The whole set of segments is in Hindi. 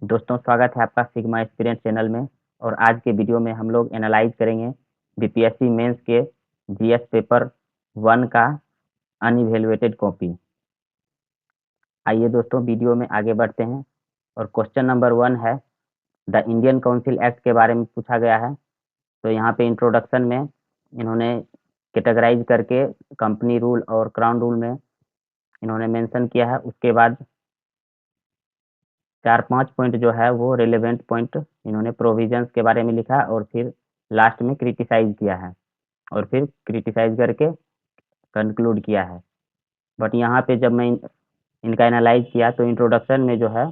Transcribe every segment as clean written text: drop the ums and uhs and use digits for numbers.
दोस्तों, स्वागत है आपका सिग्मा एक्सपीरियंस चैनल में। और आज के वीडियो में हम लोग एनालाइज करेंगे बीपीएससी मेंस के जीएस पेपर 1 का अनइवैल्यूएटेड कॉपी। आइए दोस्तों, वीडियो में आगे बढ़ते हैं। और क्वेश्चन नंबर 1 है, द इंडियन काउंसिल एक्ट के बारे में पूछा गया है। तो यहाँ पे इंट्रोडक्शन में इन्होंने कैटेगराइज करके कंपनी रूल और क्राउन रूल में इन्होंने मेंशन किया है। उसके बाद 4-5 पॉइंट जो है वो रिलेवेंट पॉइंट इन्होंने प्रोविजंस के बारे में लिखा है, और फिर लास्ट में क्रिटिसाइज किया है, और फिर क्रिटिसाइज करके कंक्लूड किया है। बट यहाँ पे जब मैं इनका एनालाइज किया तो इंट्रोडक्शन में जो है,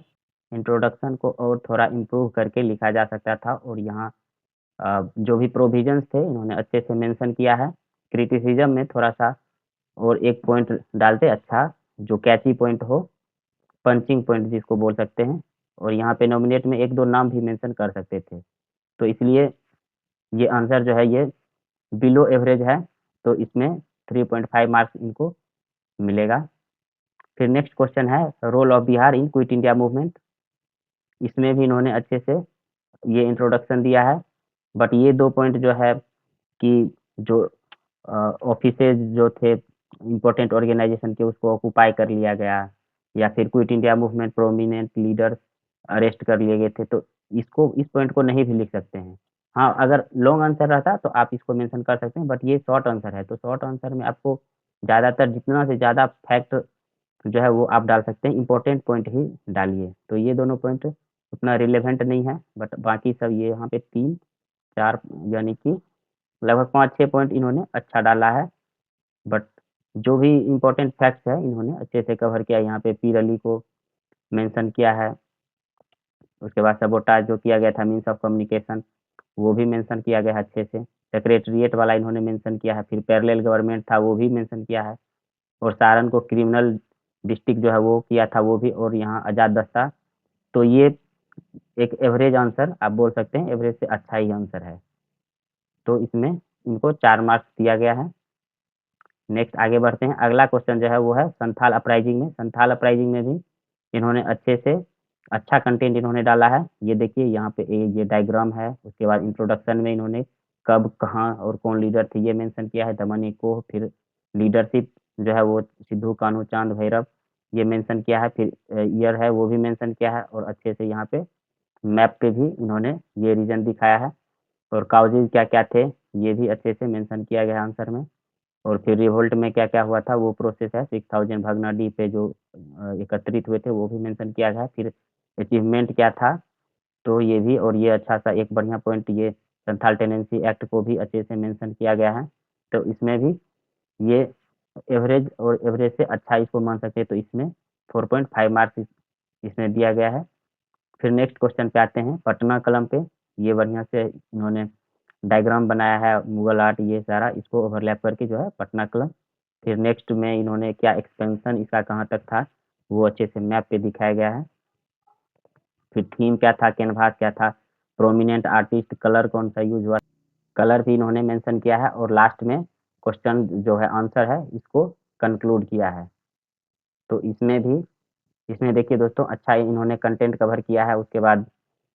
इंट्रोडक्शन को और थोड़ा इम्प्रूव करके लिखा जा सकता था। और यहाँ जो भी प्रोविजंस थे इन्होंने अच्छे से मेंशन किया है। क्रिटिसिज्म में थोड़ा सा और एक पॉइंट डालते अच्छा, जो कैची पॉइंट हो, पंचिंग पॉइंट जिसको बोल सकते हैं। और यहाँ पे नॉमिनेट में एक दो नाम भी मेंशन कर सकते थे। तो इसलिए ये आंसर जो है ये बिलो एवरेज है। तो इसमें 3.5 मार्क्स इनको मिलेगा। फिर नेक्स्ट क्वेश्चन है, role of Bihar in quit India movement. इसमें भी इन्होंने अच्छे से ये इंट्रोडक्शन दिया है। बट ये 2 पॉइंट जो है कि जो ऑफिसेज जो थे इम्पोर्टेंट ऑर्गेनाइजेशन के, उसको ऑक्यूपाई कर लिया गया, या फिर quit India movement prominent leaders arrest कर लिए गए थे। तो इसको, इस पॉइंट को नहीं भी लिख सकते हैं। हाँ, अगर लॉन्ग आंसर रहता तो आप इसको मेंशन कर सकते हैं, बट ये शॉर्ट आंसर है। तो शॉर्ट आंसर में आपको ज़्यादातर जितना से ज़्यादा फैक्ट जो है वो आप डाल सकते हैं, इंपॉर्टेंट पॉइंट ही डालिए। तो ये दोनों पॉइंट उतना रिलेवेंट नहीं है, बट बाकी सब ये यहाँ पे 3-4 यानी कि लगभग 5-6 पॉइंट इन्होंने अच्छा डाला है। बट जो भी इम्पोर्टेंट फैक्ट्स है इन्होंने अच्छे से कवर किया। यहाँ पे पीर अली को मेंशन किया है। उसके बाद सबोटाज जो किया गया था मीन्स ऑफ कम्युनिकेशन, वो भी मेंशन किया गया है अच्छे से। सेक्रेटरिएट वाला इन्होंने मेंशन किया है। फिर पैरेलल गवर्नमेंट था, वो भी मेंशन किया है। और सारण को क्रिमिनल डिस्ट्रिक्ट जो है वो किया था, वो भी। और यहाँ आज़ाद दस्ता। तो ये एक एवरेज आंसर आप बोल सकते हैं, एवरेज से अच्छा ही आंसर है। तो इसमें इनको 4 मार्क्स दिया गया है। नेक्स्ट आगे बढ़ते हैं। अगला क्वेश्चन जो है वो है संथाल अपराइजिंग में। संथाल अपराइजिंग में भी इन्होंने अच्छे से अच्छा कंटेंट इन्होंने डाला है। ये देखिए यहाँ पे ये डायग्राम है। उसके बाद इंट्रोडक्शन में इन्होंने कब, कहाँ और कौन लीडर थे ये मेंशन किया है, दमन को। फिर लीडरशिप जो है वो सिद्धू कान्हू चांद भैरव, ये मेंशन किया है। फिर ईयर है वो भी मेंशन किया है। और अच्छे से यहाँ पे मैप पे भी इन्होंने ये रीजन दिखाया है। और काउजेज क्या क्या थे ये भी अच्छे से मेंशन किया गया है आंसर में। और फिर रिवोल्ट में क्या क्या हुआ था वो प्रोसेस है। 6000 भगना डी पे जो एकत्रित हुए थे वो भी मेंशन किया गया है। फिर अचीवमेंट क्या था, तो ये भी। और ये अच्छा सा एक बढ़िया पॉइंट, ये संथाल टेनेंसी एक्ट को भी अच्छे से मेंशन किया गया है। तो इसमें भी ये एवरेज और एवरेज से अच्छा इसको मान सकते हैं। तो इसमें 4.5 मार्क्स इसमें दिया गया है। फिर नेक्स्ट क्वेश्चन पे आते हैं, पटना कलम पे। ये बढ़िया से इन्होंने डायग्राम बनाया है, मुगल आर्ट, ये सारा इसको ओवरलैप करके जो है पटना कलम। फिर नेक्स्ट में इन्होंने क्या एक्सपेंशन इसका कहाँ तक था वो अच्छे से मैप पे दिखाया गया है। फिर थीम क्या था, कैनवास क्या था, प्रोमिनेंट आर्टिस्ट, कलर कौन सा यूज हुआ, कलर भी इन्होंने मेंशन किया है। और लास्ट में क्वेश्चन जो है आंसर है इसको कंक्लूड किया है। तो इसमें भी, इसमें देखिए दोस्तों, अच्छा इन्होंने कंटेंट कवर किया है। उसके बाद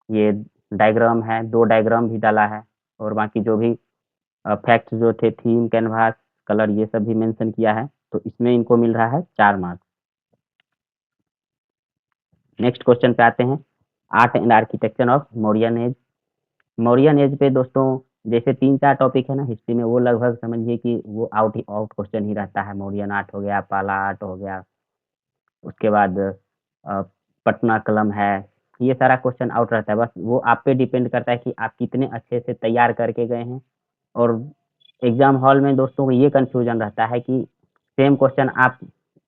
ये डायग्राम है, 2 डायग्राम भी डाला है। और बाकी जो भी फैक्ट्स जो थे, थीम, कैनवास, कलर, ये सब भी मेंशन किया है। तो इसमें इनको मिल रहा है 4 मार्क्स। नेक्स्ट क्वेश्चन पे आते हैं, art and architecture of Mauryan age. Mauryan age पे दोस्तों जैसे 3-4 टॉपिक है ना हिस्ट्री में, वो लगभग समझिए कि वो आउट ही आउट क्वेश्चन ही रहता है। मौर्यन आर्ट हो गया, पाला आर्ट हो गया, उसके बाद पटना कलम है, ये सारा क्वेश्चन आउट रहता है। बस वो आप पे डिपेंड करता है कि आप कितने अच्छे से तैयार करके गए हैं। और एग्जाम हॉल में दोस्तों को ये कंफ्यूजन रहता है कि सेम क्वेश्चन आप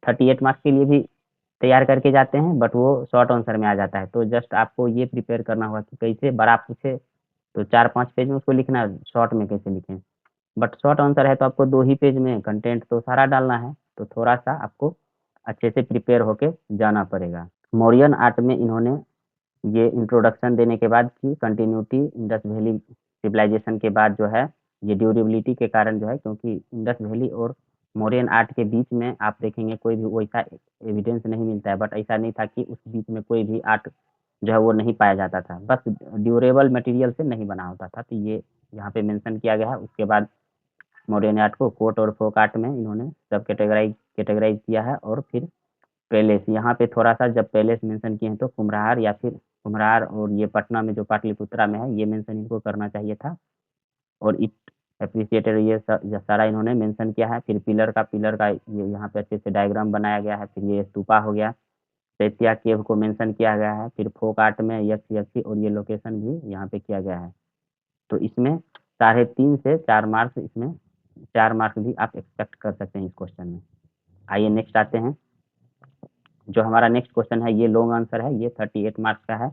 38 मार्क्स के लिए भी तैयार करके जाते हैं, बट वो शॉर्ट आंसर में आ जाता है। तो जस्ट आपको ये प्रिपेयर करना होगा कि कैसे बड़ा पूछे तो 4-5 पेज में उसको लिखना है, शॉर्ट में कैसे लिखें। बट शॉर्ट आंसर है तो आपको 2 ही पेज में कंटेंट तो सारा डालना है। तो थोड़ा सा आपको अच्छे से प्रिपेयर होके जाना पड़ेगा। मौर्यन आर्ट में इन्होंने ये इंट्रोडक्शन देने के बाद की कंटिन्यूटी इंडस वैली सिविलाइजेशन के बाद जो है, ये ड्यूरेबिलिटी के कारण जो है, क्योंकि इंडस वैली और मौर्यन आर्ट के बीच में आप देखेंगे कोई भी वैसा एविडेंस नहीं मिलता है। बट ऐसा नहीं था कि उस बीच में कोई भी आर्ट जो है वो नहीं पाया जाता था, बस ड्यूरेबल मटेरियल से नहीं बना होता था। तो ये यहाँ पे मेंशन किया गया है। उसके बाद मॉडर्न आर्ट को कोर्ट और फोक आर्ट में इन्होंने सब कैटेगराइज किया है। और फिर पैलेस, यहाँ पे थोड़ा सा जब पैलेस मेंशन किए हैं तो कुम्हरार या फिर कुम्हरार, और ये पटना में जो पाटलिपुत्रा में है ये मेंशन इनको करना चाहिए था। और इट एप्रिसिएटेड, ये सारा इन्होंने मेंशन किया है। फिर पिलर का ये यहाँ पे अच्छे से डायग्राम बनाया गया है। फिर ये स्तूपा हो गया, चैत्या केव को मेंशन किया गया है। फिर फोक आर्ट में यक्ष यक्षी और ये लोकेशन भी यहाँ पे किया गया है। तो इसमें 3.5 से 4 मार्क्स, इसमें 4 मार्क्स भी आप एक्सपेक्ट कर सकते हैं इस क्वेश्चन में। आइए नेक्स्ट आते हैं। जो हमारा नेक्स्ट क्वेश्चन है ये लॉन्ग आंसर है, ये 38 मार्क्स का है।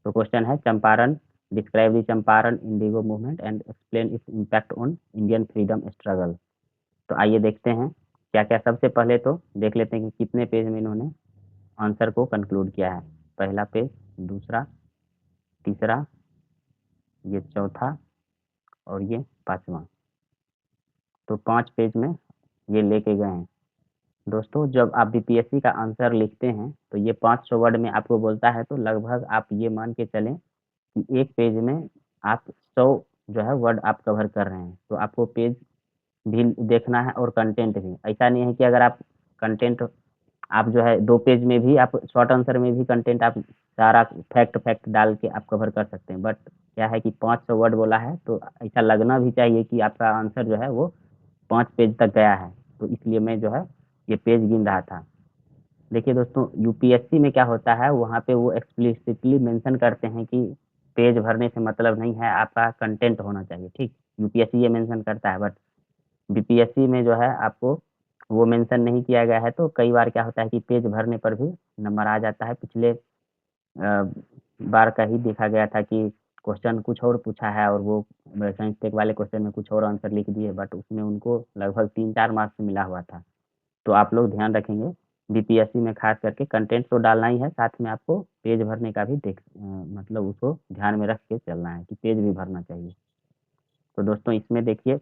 तो क्वेश्चन है Champaran, describe the Champaran Indigo movement and explain its impact on Indian freedom struggle. तो आइए देखते हैं क्या क्या। सबसे पहले तो देख लेते हैं कि कितने पेज में इन्होंने आंसर को कंक्लूड किया है। पहला पेज, दूसरा, तीसरा, ये चौथा और ये 5वां। तो 5 पेज में ये लेके गए हैं। दोस्तों जब आप बीपीएससी का आंसर लिखते हैं तो ये 500 वर्ड में आपको बोलता है, तो लगभग आप ये मान के चलें कि एक पेज में आप 100 जो है वर्ड आप कवर कर रहे हैं। तो आपको पेज भी देखना है और कंटेंट भी। ऐसा नहीं है कि अगर आप कंटेंट आप जो है 2 पेज में भी आप शॉर्ट आंसर में भी कंटेंट आप सारा फैक्ट फैक्ट डाल के आप कवर कर सकते हैं। बट क्या है कि 500 वर्ड बोला है तो ऐसा लगना भी चाहिए कि आपका आंसर जो है वो 5 पेज तक गया है। तो इसलिए मैं जो है ये पेज गिन रहा था। देखिए दोस्तों, यूपीएससी में क्या होता है, वहाँ पे वो एक्सप्लिसिटली मेंशन करते हैं कि पेज भरने से मतलब नहीं है, आपका कंटेंट होना चाहिए। ठीक, यूपीएससी ये मेंशन करता है। बट बीपीएससी में जो है आपको वो मेंशन नहीं किया गया है। तो कई बार क्या होता है कि पेज भरने पर भी नंबर आ जाता है। पिछले बार का ही देखा गया था कि क्वेश्चन कुछ और पूछा है और वो साइंस टेक वाले क्वेश्चन में कुछ और आंसर लिख दिए, बट उसमें उनको लगभग 3-4 मार्क्स मिला हुआ था। तो आप लोग ध्यान रखेंगे, बीपीएससी में खास करके कंटेंट तो डालना ही है, साथ में आपको पेज भरने का भी मतलब उसको ध्यान में रख के चलना है कि पेज भी भरना चाहिए। तो दोस्तों इसमें देखिए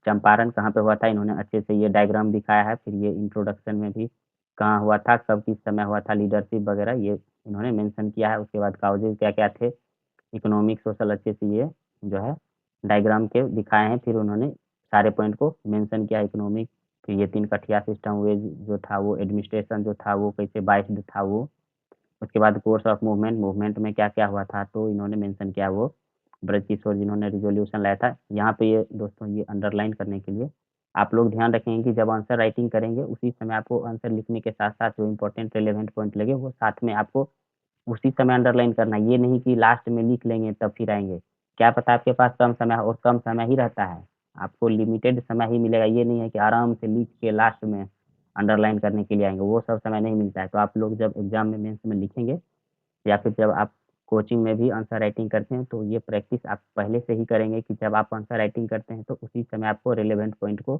चंपारण कहाँ पे हुआ था, इन्होंने अच्छे से ये डायग्राम दिखाया है। फिर ये इंट्रोडक्शन में भी कहाँ हुआ था, कब किस समय हुआ था, लीडरशिप वगैरह ये इन्होंने मेंशन किया है। उसके बाद काउजेज क्या क्या थे, इकोनॉमिक सोशल, अच्छे से ये जो है डायग्राम के दिखाए हैं। फिर उन्होंने सारे पॉइंट को मेंशन किया, इकोनॉमिक, फिर ये 3 कठिया सिस्टम वेज जो था वो, एडमिनिस्ट्रेशन जो था वो कैसे बाइस्ड था वो। उसके बाद कोर्स ऑफ मूवमेंट में क्या क्या हुआ था तो इन्होंने मेंशन किया वो। ब्रज किशोर जिन्होंने रिजोल्यूशन लाया था। यहाँ पे ये दोस्तों ये अंडरलाइन करने के लिए आप लोग ध्यान रखेंगे कि जब आंसर राइटिंग करेंगे उसी समय आपको आंसर लिखने के साथ साथ जो इंपॉर्टेंट रिलेवेंट पॉइंट लगे वो साथ में आपको उसी समय अंडरलाइन करना है। ये नहीं कि लास्ट में लिख लेंगे तब फिर आएंगे। क्या पता आपके पास कम समय और कम समय ही रहता है, आपको लिमिटेड समय ही मिलेगा। ये नहीं है कि आराम से लिख के लास्ट में अंडरलाइन करने के लिए आएंगे, वो सब समय नहीं मिलता है। तो आप लोग जब एग्जाम में मेंस में लिखेंगे या फिर जब आप कोचिंग में भी आंसर राइटिंग करते हैं तो ये प्रैक्टिस आप पहले से ही करेंगे कि जब आप आंसर राइटिंग करते हैं तो उसी समय आपको रिलेवेंट पॉइंट को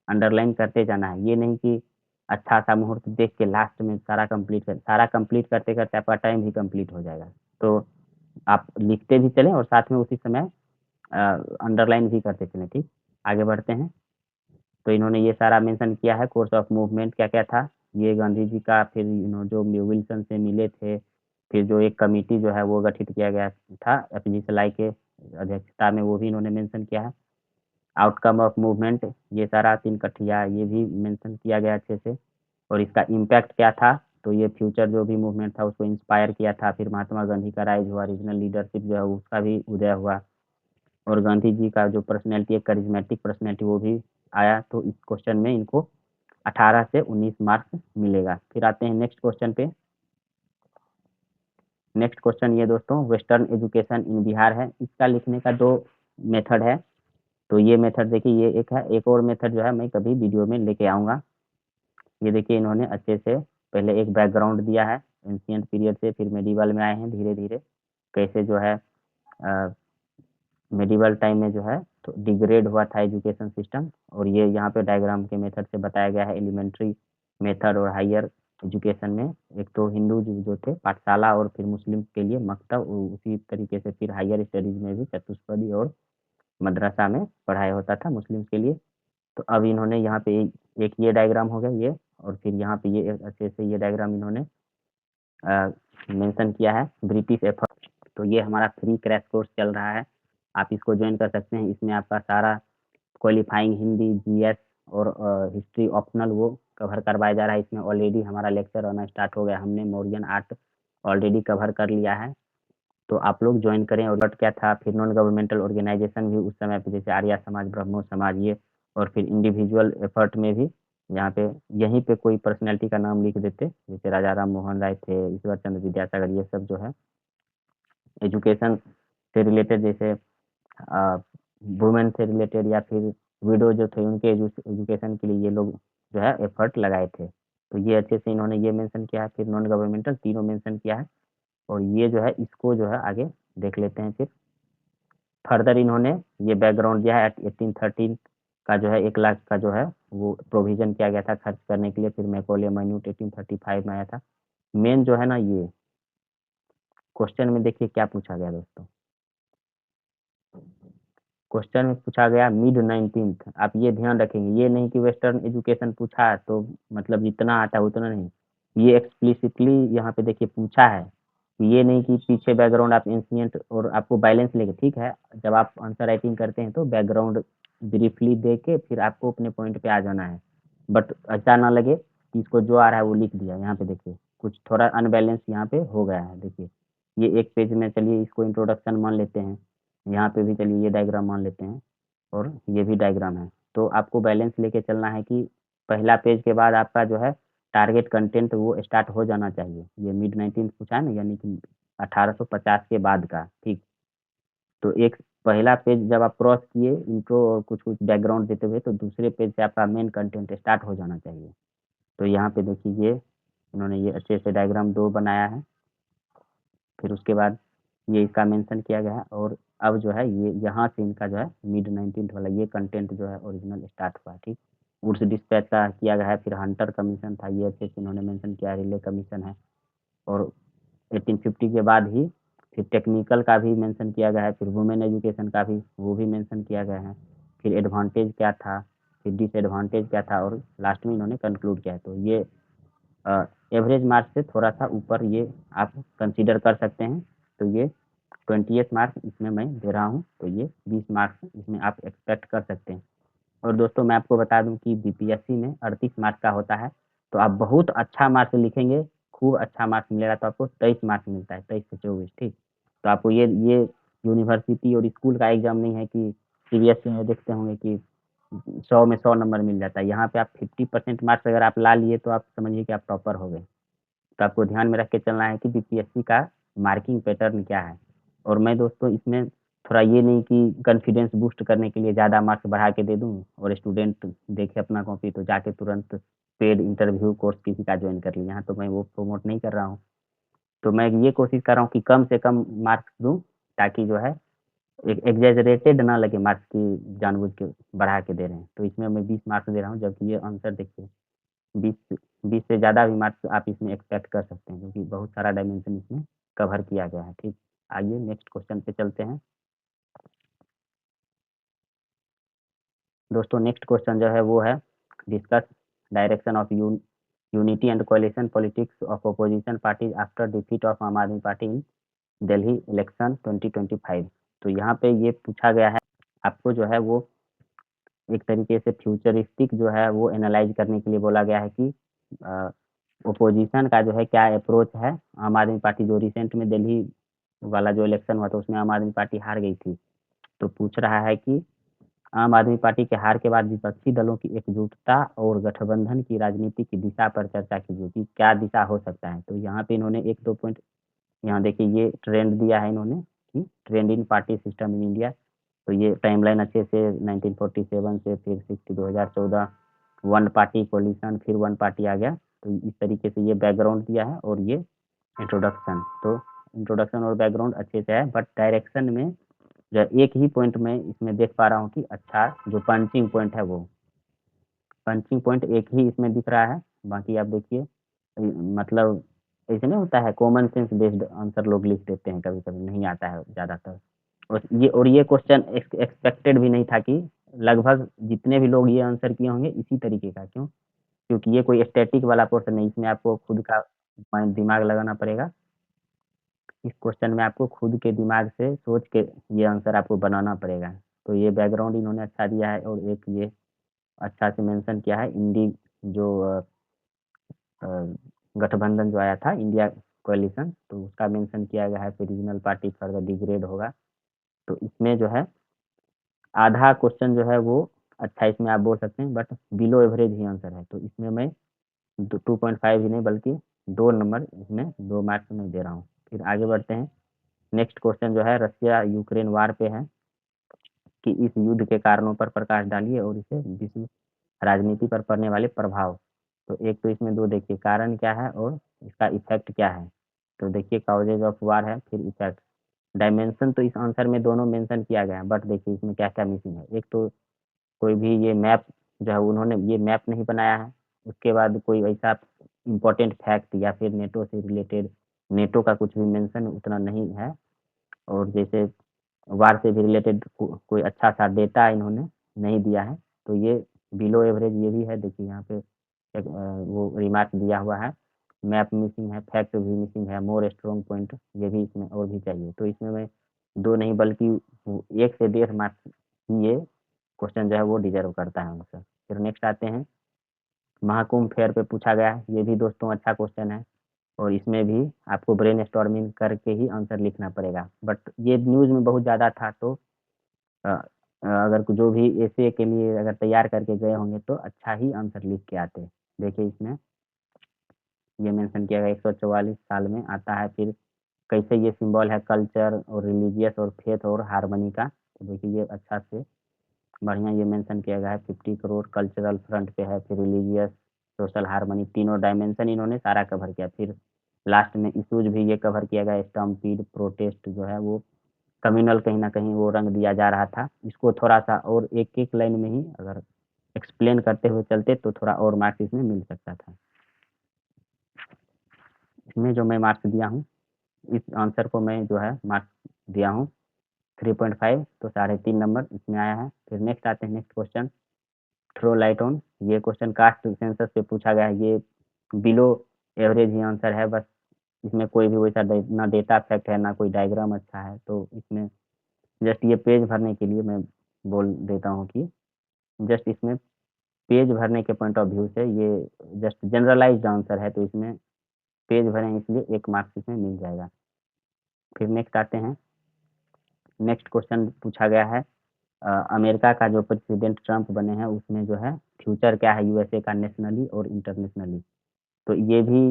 अंडरलाइन करते जाना है। ये नहीं कि अच्छा सा मुहूर्त देख के लास्ट में सारा कंप्लीट करते करते आपका टाइम भी कंप्लीट हो जाएगा। तो आप लिखते भी चलें और साथ में उसी समय अंडरलाइन भी करते चलें। ठीक, आगे बढ़ते हैं। तो इन्होंने ये सारा मेंशन किया है, कोर्स ऑफ मूवमेंट क्या क्या था, ये गांधी जी का, फिर इन्होंने जो विल्सन से मिले थे, फिर जो एक कमेटी जो है वो गठित किया गया था एपीजी सलाई के अध्यक्षता में, वो भी इन्होंने मेंशन किया है। आउटकम ऑफ मूवमेंट, ये सारा 3 कठिया ये भी मेंशन किया गया अच्छे से। और इसका इम्पैक्ट क्या था, तो ये फ्यूचर जो भी मूवमेंट था उसको इंस्पायर किया था। फिर महात्मा गांधी का राइज हुआ, रीजनल लीडरशिप जो है उसका भी उदय हुआ। और गांधी जी का जो पर्सनैलिटी है, करिज्मेटिक पर्सनैलिटी, वो भी आया। तो इस क्वेश्चन में इनको 18 से 19 मार्क्स मिलेगा। फिर आते हैं नेक्स्ट क्वेश्चन पे। नेक्स्ट क्वेश्चन ये दोस्तों, वेस्टर्न एजुकेशन इन बिहार है। इसका लिखने का 2 मेथड है। तो ये मेथड देखिए, ये एक है, एक और मेथड जो है मैं कभी वीडियो में लेके आऊँगा। ये देखिए इन्होंने अच्छे से पहले एक बैकग्राउंड दिया है एंशिएंट पीरियड से, फिर मेडिवल में आए हैं धीरे धीरे, कैसे जो है मेडिवल टाइम में जो है तो डिग्रेड हुआ था एजुकेशन सिस्टम। और ये यहाँ पे डायग्राम के मेथड से बताया गया है, एलिमेंट्री मेथड और हायर एजुकेशन में। एक तो हिंदू जो थे पाठशाला, और फिर मुस्लिम के लिए मकतब, उसी तरीके से फिर हायर स्टडीज में भी चतुष्पदी और मदरसा में पढ़ाया होता था मुस्लिम के लिए। तो अब इन्होंने यहाँ पे एक ये डायग्राम हो गया ये, और फिर यहाँ पे ये अच्छे से ये डायग्राम इन्होंने मेंशन किया है ब्रिटिश एफर्ट। तो ये हमारा फ्री क्रैश कोर्स चल रहा है, आप इसको ज्वाइन कर सकते हैं। इसमें आपका सारा क्वालिफाइंग हिंदी, जीएस और हिस्ट्री ऑप्शनल वो कवर करवाया जा रहा है। इसमें ऑलरेडी हमारा लेक्चर आना स्टार्ट हो गया, हमने मौर्यन आर्ट ऑलरेडी कवर कर लिया है। तो आप लोग ज्वाइन करें। और क्या था फिर नॉन गवर्नमेंटल ऑर्गेनाइजेशन भी उस समय पे, जैसे आर्या समाज, ब्रह्मो समाज, ये। और फिर इंडिविजुअल एफर्ट में भी, यहाँ पे यहीं पे कोई पर्सनैलिटी का नाम लिख देते, जैसे राजा राम मोहन राय थे, ईश्वर चंद्र विद्यासागर, ये सब जो है एजुकेशन से रिलेटेड, जैसे वुमेन से रिलेटेड या फिर विडो जो थे उनके एजुकेशन के लिए ये लोग जो है एफर्ट लगाए थे। तो ये अच्छे से इन्होंने ये मेंशन किया है। फिर नॉन गवर्नमेंटल तीनों मेंशन किया है। और ये जो है इसको जो है आगे देख लेते हैं। फिर फर्दर इन्होंने ये बैकग्राउंड दिया है। 1813 का जो है 1 लाख का जो है वो प्रोविजन किया गया था खर्च करने के लिए। फिर मैकॉले माइन्यूट 1835 में आया था। मेन जो है ना, ये क्वेश्चन में देखिए क्या पूछा गया दोस्तों। क्वेश्चन में पूछा गया मिड 19th। आप ये ध्यान रखेंगे, ये नहीं कि वेस्टर्न एजुकेशन पूछा है तो मतलब जितना आता है उतना नहीं। ये एक्सप्लिसिटली यहाँ पे देखिए पूछा है। ये नहीं कि पीछे बैकग्राउंड आप एंशिएंट और आपको बैलेंस लेके, ठीक है, जब आप आंसर राइटिंग करते हैं तो बैकग्राउंड ब्रीफली दे के फिर आपको अपने पॉइंट पे आ जाना है। बट ऐसा ना लगे कि इसको जो आ रहा है वो लिख दिया। यहाँ पे देखिए कुछ थोड़ा अनबैलेंस यहाँ पे हो गया है। देखिए ये एक पेज में, चलिए इसको इंट्रोडक्शन मान लेते हैं। यहाँ पे भी चलिए ये डायग्राम मान लेते हैं और ये भी डायग्राम है। तो आपको बैलेंस लेके चलना है कि पहला पेज के बाद आपका जो है टारगेट कंटेंट वो स्टार्ट हो जाना चाहिए। ये मिड 19 पूछा है ना, यानी कि 1850 के बाद का, ठीक। तो एक पहला पेज जब आप क्रॉस किए इंट्रो और कुछ कुछ बैकग्राउंड देते हुए, तो दूसरे पेज से आपका मेन कंटेंट स्टार्ट हो जाना चाहिए। तो यहाँ पे देखिए ये इन्होंने ये अच्छे से डायग्राम 2 बनाया है। फिर उसके बाद ये इसका मेंशन किया गया है। और अब जो है ये यहाँ से इनका जो है मिड 19th वाला ये कंटेंट जो है ओरिजिनल स्टार्ट हुआ, ठीक। वुड्स डिस्पैच का किया गया है। फिर हंटर कमीशन था, ये अच्छे से इन्होंने मेंशन किया है। रिले कमीशन है। और 1850 के बाद ही फिर टेक्निकल का भी मेंशन किया गया है। फिर वुमेन एजुकेशन का भी वो भी मेंशन किया गया है। फिर एडवांटेज क्या था, फिर डिसएडवांटेज क्या था, और लास्ट में इन्होंने कंक्लूड किया है। तो ये एवरेज मार्क्स से थोड़ा सा ऊपर ये आप कंसीडर कर सकते हैं। तो ये 20th मार्क्स इसमें मैं दे रहा हूँ। तो ये 20 मार्क्स इसमें आप एक्सपेक्ट कर सकते हैं। और दोस्तों मैं आपको बता दूं कि बीपीएससी में 38 मार्क्स का होता है। तो आप बहुत अच्छा मार्क्स लिखेंगे, खूब अच्छा मार्क्स मिलेगा तो आपको 23 मार्क्स मिलता है, 23 से 24, ठीक। तो आपको ये यूनिवर्सिटी और स्कूल का एग्जाम नहीं है कि सीबीएसई में देखते होंगे कि 100 में 100 नंबर मिल जाता है। यहाँ पे आप 50% मार्क्स अगर आप ला लिए तो आप समझिए कि आप टॉपर हो गए। तो आपको ध्यान में रख के चलना है कि बीपीएससी का मार्किंग पैटर्न क्या है। और मैं दोस्तों इसमें थोड़ा ये नहीं कि कॉन्फिडेंस बूस्ट करने के लिए ज़्यादा मार्क्स बढ़ा के दे दूँ और स्टूडेंट देखे अपना कॉपी तो जाके तुरंत पेड इंटरव्यू कोर्स किसी का ज्वाइन कर लिया। यहाँ तो मैं वो प्रमोट नहीं कर रहा हूँ। तो मैं ये कोशिश कर रहा हूँ कि कम से कम मार्क्स दूँ, ताकि जो है एक एग्जैजरेटेड ना लगे मार्क्स की जानबूझ के बढ़ा के दे रहे हैं। तो इसमें मैं 20 मार्क्स दे रहा हूँ, जबकि ये आंसर देखिए 20 20 से ज़्यादा भी मार्क्स आप इसमें एक्सपेक्ट कर सकते हैं, क्योंकि बहुत सारा डायमेंशन इसमें कवर किया गया है, ठीक। आइए नेक्स्ट क्वेश्चन पे चलते हैं। दोस्तों नेक्स्ट क्वेश्चन जो है वो है discuss direction of unity and कोalition politics of opposition parties after defeat of आम आदमी पार्टी इन दिल्ली इलेक्शन 2025। तो यहाँ पे ये पूछा गया है आपको जो है वो एक तरीके से फ्यूचरिस्टिक जो है वो एनालाइज करने के लिए बोला गया है कि ओपोजिशन का जो है क्या अप्रोच है। आम आदमी पार्टी जो रिसेंट में दिल्ली वाला जो इलेक्शन हुआ था उसमें आम आदमी पार्टी हार गई थी। तो पूछ रहा है कि आम आदमी पार्टी के हार के बाद विपक्षी दलों की एकजुटता और गठबंधन की राजनीति की दिशा पर चर्चा कीजिए कि क्या दिशा हो सकता है। तो यहाँ पे इन्होंने 1-2 पॉइंट यहाँ देखिए ये ट्रेंड दिया है इन्होंने कि trend in party system in India. तो ये टाइमलाइन अच्छे से 1947 से फिर 2014 वन पार्टी कोलिशन, फिर वन पार्टी आ गया। तो इस तरीके से ये बैकग्राउंड दिया है और ये इंट्रोडक्शन। तो इंट्रोडक्शन और बैकग्राउंड अच्छे से है, बट डायरेक्शन में जो है एक ही पॉइंट में इसमें देख पा रहा हूँ कि अच्छा जो पंचिंग पॉइंट है वो पंचिंग पॉइंट एक ही इसमें दिख रहा है। बाकी आप देखिए मतलब ऐसे नहीं होता है, कॉमन सेंस बेस्ड आंसर लोग लिख देते हैं, कभी कभी नहीं आता है ज़्यादातर। और ये क्वेश्चन एक्सपेक्टेड भी नहीं था कि लगभग जितने भी लोग ये आंसर किए होंगे इसी तरीके का। क्यों? क्योंकि ये कोई स्टैटिक वाला पोर्शन नहीं, इसमें आपको खुद का माइंड दिमाग लगाना पड़ेगा। इस क्वेश्चन में आपको खुद के दिमाग से सोच के ये आंसर आपको बनाना पड़ेगा। तो ये बैकग्राउंड इन्होंने अच्छा दिया है और एक ये अच्छा से मेंशन किया है इंडी जो अ, गठबंधन जो आया था इंडिया कोएलिशन, तो उसका मेंशन किया गया है, फिर रीजनल पार्टी फर्दर डिग्रेड होगा। तो इसमें जो है आधा क्वेश्चन जो है वो अच्छा इसमें आप बोल सकते हैं, but below average he answer है। तो इसमें मैं 2.5 ही नहीं बल्कि 2 नंबर इसमें 2 मार्क्स में दे रहा हूँ। फिर आगे बढ़ते हैं। नेक्स्ट क्वेश्चन जो है रसिया यूक्रेन वार पे है कि इस युद्ध के कारणों पर प्रकाश डालिए और इसे विश्व राजनीति पर पड़ने वाले प्रभाव। तो एक तो इसमें दो देखिए, कारण क्या है और इसका इफेक्ट क्या है। तो देखिए कॉजेज ऑफ वार है, फिर इफेक्ट। डायमेंशन तो इस आंसर में दोनों मेंशन किया गया है, बट देखिए इसमें क्या क्या मिसिंग है। एक तो कोई भी ये मैप जो है उन्होंने ये मैप नहीं बनाया है। उसके बाद कोई ऐसा इम्पोर्टेंट फैक्ट या फिर नेटो से रिलेटेड नेटो का कुछ भी मेंशन उतना नहीं है। और जैसे वार से भी रिलेटेड कोई अच्छा सा डेटा इन्होंने नहीं दिया है। तो ये बिलो एवरेज ये भी है। देखिए यहाँ पे एक वो रिमार्क दिया हुआ है, मैप मिसिंग है, फैक्ट भी मिसिंग है, मोर स्ट्रॉन्ग पॉइंट ये भी इसमें और भी चाहिए। तो इसमें मैं दो नहीं बल्कि 1 से 1.5 मार्क्स ये क्वेश्चन जो है वो डिजर्व करता है आंसर। फिर नेक्स्ट आते हैं, महाकुंभ फेयर पे पूछा गया है, ये भी दोस्तों अच्छा क्वेश्चन है। और इसमें भी आपको ब्रेन स्टॉर्मिंग करके ही आंसर लिखना पड़ेगा, बट ये न्यूज़ में बहुत ज़्यादा था। तो अगर जो भी ऐसे के लिए अगर तैयार करके गए होंगे तो अच्छा ही आंसर लिख के आते। देखिए इसमें ये मेंशन किया गया 144 साल में आता है। फिर कैसे ये सिंबल है कल्चर और रिलीजियस और फेथ और हारमोनी का। तो देखिए ये अच्छा से बढ़िया ये मेंशन किया गया है। 50 करोड़ कल्चरल फ्रंट पे है, फिर रिलीजियस सोशल हारमोनी तीनों डायमेंशन इन्होंने सारा कवर किया। फिर लास्ट में इशूज भी ये कवर किया गया। स्टम्पीड प्रोटेस्ट जो है वो कम्युनल कहीं ना कहीं वो रंग दिया जा रहा था। इसको थोड़ा सा और एक एक लाइन में ही अगर एक्सप्लेन करते हुए चलते तो थोड़ा और मार्क्स इसमें मिल सकता था। इसमें जो मैं मार्क्स दिया हूँ, इस आंसर को मैं जो है मार्क्स दिया हूँ 3.5, तो 3.5 नंबर इसमें आया है। फिर नेक्स्ट आते हैं, next question throw light on. ये क्वेश्चन कास्ट सेंसस पे पूछा गया है। ये बिलो एवरेज ही आंसर है, बस इसमें कोई भी वैसा ना डेटा फैक्ट है ना कोई डायग्राम अच्छा है। तो इसमें जस्ट ये पेज भरने के लिए मैं बोल देता हूँ कि जस्ट इसमें पेज भरने के पॉइंट ऑफ व्यू से ये जस्ट जनरलाइज्ड आंसर है। तो इसमें पेज भरें इसलिए 1 मार्क्स इसमें मिल जाएगा। फिर नेक्स्ट आते हैं, नेक्स्ट क्वेश्चन पूछा गया है अमेरिका का जो प्रेसिडेंट ट्रम्प बने हैं उसमें जो है फ्यूचर क्या है यूएसए का नेशनली और इंटरनेशनली। तो ये भी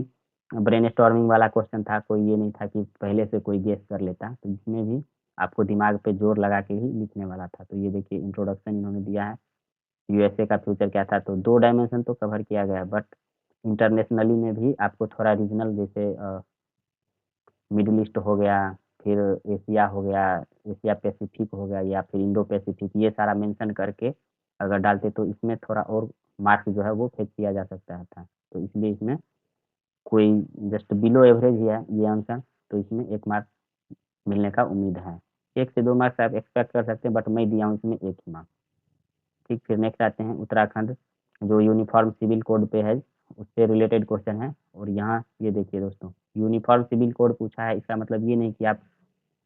ब्रेन स्टॉर्मिंग वाला क्वेश्चन था, कोई ये नहीं था कि पहले से कोई गेस कर लेता। तो इसमें भी आपको दिमाग पे जोर लगा के ही लिखने वाला था। तो ये देखिए इंट्रोडक्शन इन्होंने दिया है, यूएसए का फ्यूचर क्या था। तो 2 डायमेंशन तो कवर किया गया है, बट इंटरनेशनली में भी आपको थोड़ा रीजनल जैसे मिडिल ईस्ट हो गया, फिर एशिया हो गया, एशिया पैसिफिक हो गया, या फिर इंडो पैसिफिक, ये सारा मेंशन करके अगर डालते तो इसमें थोड़ा और मार्क्स जो है वो फेंक किया जा सकता था। तो इसलिए इसमें कोई जस्ट बिलो एवरेज ही है ये आंसर। तो इसमें 1 मार्क्स मिलने का उम्मीद है। 1 से 2 मार्क्स आप एक्सपेक्ट कर सकते हैं, बट मैं दिया हूँ इसमें 1 ही मार्क्स। ठीक, फिर नेक्स्ट आते हैं उत्तराखंड जो यूनिफॉर्म सिविल कोड पे है, उससे रिलेटेड क्वेश्चन है। और यहाँ ये देखिए दोस्तों, यूनिफॉर्म सिविल कोड पूछा है, इसका मतलब ये नहीं कि आप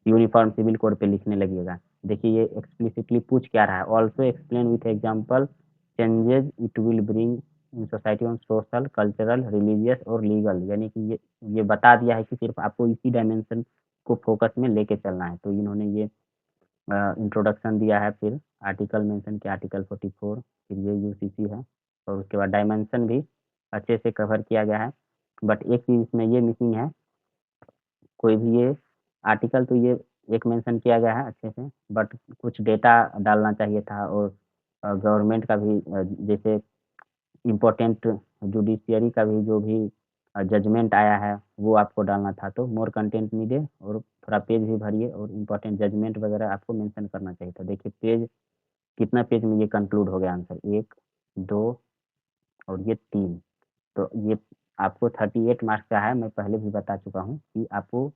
यूनिफॉर्म सिविल कोड पे लिखने लगिएगा। देखिए ये एक्सप्लिसिटली पूछ क्या रहा है, also explain with example changes it will bring in society on social cultural religious और लीगल। यानी कि ये बता दिया है कि सिर्फ आपको इसी डायमेंशन को फोकस में लेके चलना है। तो इन्होंने ये इंट्रोडक्शन दिया है, फिर आर्टिकल मेंशन किया आर्टिकल 44, फिर ये यूसीसी है, और उसके बाद डायमेंशन भी अच्छे से कवर किया गया है। बट एक चीज़ इसमें ये मिसिंग है, कोई भी ये आर्टिकल तो ये एक मेंशन किया गया है अच्छे से, बट कुछ डेटा डालना चाहिए था। और गवर्नमेंट का भी जैसे इम्पोर्टेंट जुडिशियरी का भी जो भी जजमेंट आया है वो आपको डालना था। तो मोर कंटेंट नीडे, और थोड़ा पेज भी भरिए और इम्पोर्टेंट जजमेंट वगैरह आपको मेंशन करना चाहिए था। देखिए पेज कितना पेज में ये कंक्लूड हो गया आंसर, 1, 2 और ये 3। तो ये आपको 38 मार्क्स का है। मैं पहले भी बता चुका हूँ कि आपको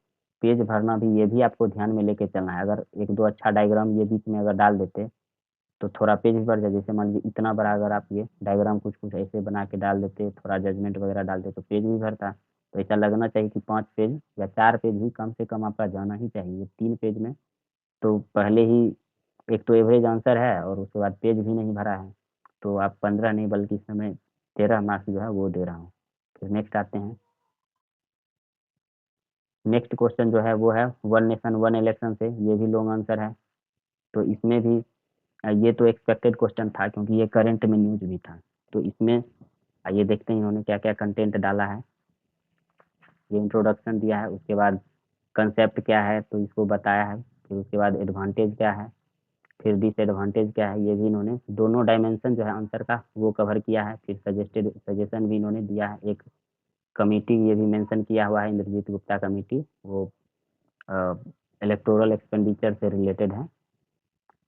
पेज भरना भी ये भी आपको ध्यान में लेके चलना है। अगर एक दो अच्छा डायग्राम ये बीच में अगर डाल देते तो थोड़ा पेज भी बढ़ जाए। जैसे मान लीजिए इतना बड़ा अगर आप ये डायग्राम कुछ कुछ ऐसे बना के डाल देते, थोड़ा जजमेंट वगैरह डाल देते तो पेज भी भरता। तो ऐसा लगना चाहिए कि 5 पेज या 4 पेज भी कम से कम आपका जाना ही चाहिए। 3 पेज में तो पहले ही एक तो एवरेज आंसर है और उसके बाद पेज भी नहीं भरा है, तो आप 15 नहीं बल्कि इस समय 13 मार्क्स जो है वो दे रहा हूँ। फिर नेक्स्ट आते हैं। नेक्स्ट क्वेश्चन जो है वो है वन नेशन वन इलेक्शन से, ये भी लॉन्ग आंसर है। तो इसमें भी ये तो एक्सपेक्टेड क्वेश्चन था क्योंकि ये करंट में न्यूज भी था। तो इसमें आइए देखते हैं इन्होंने क्या क्या कंटेंट डाला है। ये इंट्रोडक्शन दिया है, उसके बाद कंसेप्ट क्या है तो इसको बताया है, फिर उसके बाद एडवांटेज क्या है, फिर डिसएडवांटेज क्या है, ये भी इन्होंने दोनों डायमेंशन जो है आंसर का वो कवर किया है। फिर सजेशन भी इन्होंने दिया है। एक कमिटी ये भी मेंशन किया हुआ है, इंद्रजीत गुप्ता कमिटी, वो इलेक्टोरल एक्सपेंडिचर से रिलेटेड है।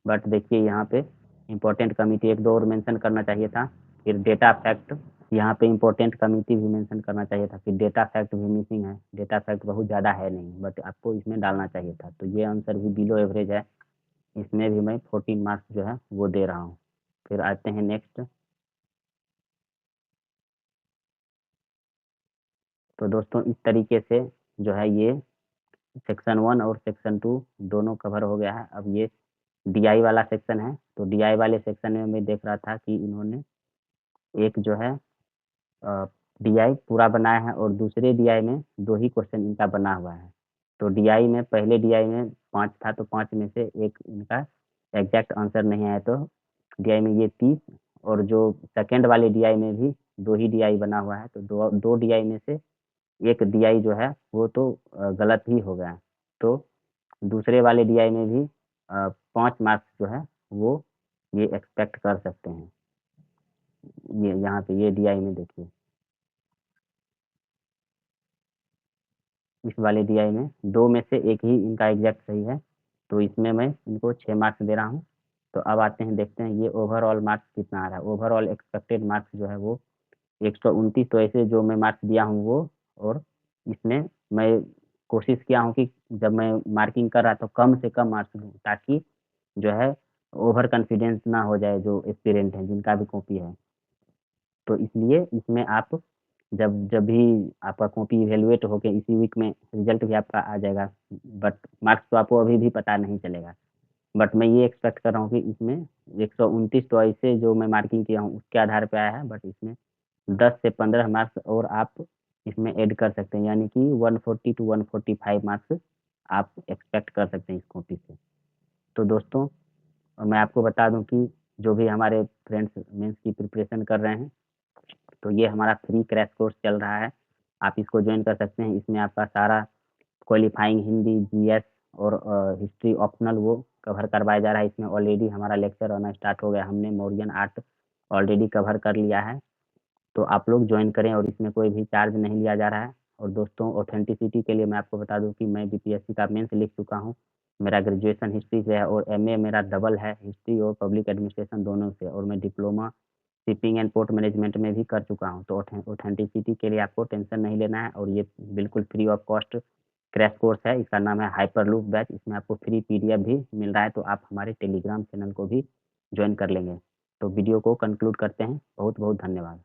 बट देखिए यहाँ पे इम्पोर्टेंट कमिटी एक दो और मेंशन करना चाहिए था। फिर डेटा फैक्ट, यहाँ पे इम्पोर्टेंट कमिटी भी मेंशन करना चाहिए था। फिर डेटा फैक्ट भी मिसिंग है, डेटा फैक्ट बहुत ज़्यादा है नहीं, बट आपको इसमें डालना चाहिए था। तो ये आंसर भी बिलो एवरेज है, इसमें भी मैं 14 मार्क्स जो है वो दे रहा हूँ। फिर आते हैं नेक्स्ट। तो दोस्तों इस तरीके से जो है ये सेक्शन 1 और सेक्शन 2 दोनों कवर हो गया है। अब ये डीआई वाला सेक्शन है। तो डीआई वाले सेक्शन में मैं देख रहा था कि इन्होंने एक जो है डीआई पूरा बनाया है और दूसरे डीआई में 2 ही क्वेश्चन इनका बना हुआ है। तो डीआई में पहले डीआई में 5 था, तो 5 में से एक इनका एग्जैक्ट आंसर नहीं आया, तो डीआई में ये 30, और जो सेकंड वाले डीआई में भी 2 ही डीआई बना हुआ है, तो दो डीआई में से एक डीआई जो है वो तो गलत ही हो गया। तो दूसरे वाले डीआई में भी 5 मार्क्स जो है वो ये एक्सपेक्ट कर सकते हैं। ये यहाँ पे ये डीआई में देखिए, इस वाले डीआई में 2 में से एक ही इनका एग्जैक्ट सही है, तो इसमें मैं इनको 6 मार्क्स दे रहा हूँ। तो अब आते हैं देखते हैं ये ओवरऑल मार्क्स कितना आ रहा है। ओवरऑल एक्सपेक्टेड मार्क्स जो है वो 129। तो ऐसे जो मैं मार्क्स दिया हूँ वो, और इसमें मैं कोशिश किया हूँ कि जब मैं मार्किंग कर रहा तो कम से कम मार्क्स दूँ, ताकि जो है ओवर कॉन्फिडेंस ना हो जाए जो एस्पिरेंट हैं जिनका भी कॉपी है। तो इसलिए इसमें आप जब जब भी आपका कॉपी इवेलुएट होके इसी वीक में रिजल्ट भी आपका आ जाएगा, बट मार्क्स तो आपको अभी भी पता नहीं चलेगा। बट मैं ये एक्सपेक्ट कर रहा हूँ कि इसमें 129 तो ऐसे जो मैं मार्किंग किया हूँ उसके आधार पे आया है, बट इसमें 10 से 15 मार्क्स और आप इसमें ऐड कर सकते हैं, यानी कि 140 टू 145 मार्क्स आप एक्सपेक्ट कर सकते हैं इस कॉपी से। तो दोस्तों मैं आपको बता दूं कि जो भी हमारे फ्रेंड्स मेंस की प्रिपरेशन कर रहे हैं, तो ये हमारा फ्री क्रैश कोर्स चल रहा है, आप इसको ज्वाइन कर सकते हैं। इसमें आपका सारा क्वालिफाइंग हिंदी, जीएस और हिस्ट्री ऑप्शनल वो कवर करवाया जा रहा है। इसमें ऑलरेडी हमारा लेक्चर आना स्टार्ट हो गया, हमने मौर्यन आर्ट ऑलरेडी कवर कर लिया है। तो आप लोग ज्वाइन करें और इसमें कोई भी चार्ज नहीं लिया जा रहा है। और दोस्तों ऑथेंटिसिटी के लिए मैं आपको बता दूं कि मैं बीपीएससी का मेंस लिख चुका हूं। मेरा ग्रेजुएशन हिस्ट्री से है और एमए मेरा डबल है, हिस्ट्री और पब्लिक एडमिनिस्ट्रेशन दोनों से, और मैं diploma shipping and port management में भी कर चुका हूं। तो ऑथेंटिसिटी के लिए आपको टेंशन नहीं लेना है, और ये बिल्कुल free of cost crash course है। इसका नाम है हाइपरलूप बैच। इसमें आपको फ्री पीडीएफ भी मिल रहा है, तो आप हमारे टेलीग्राम चैनल को भी ज्वाइन कर लेंगे। तो वीडियो को कंक्लूड करते हैं। बहुत बहुत धन्यवाद।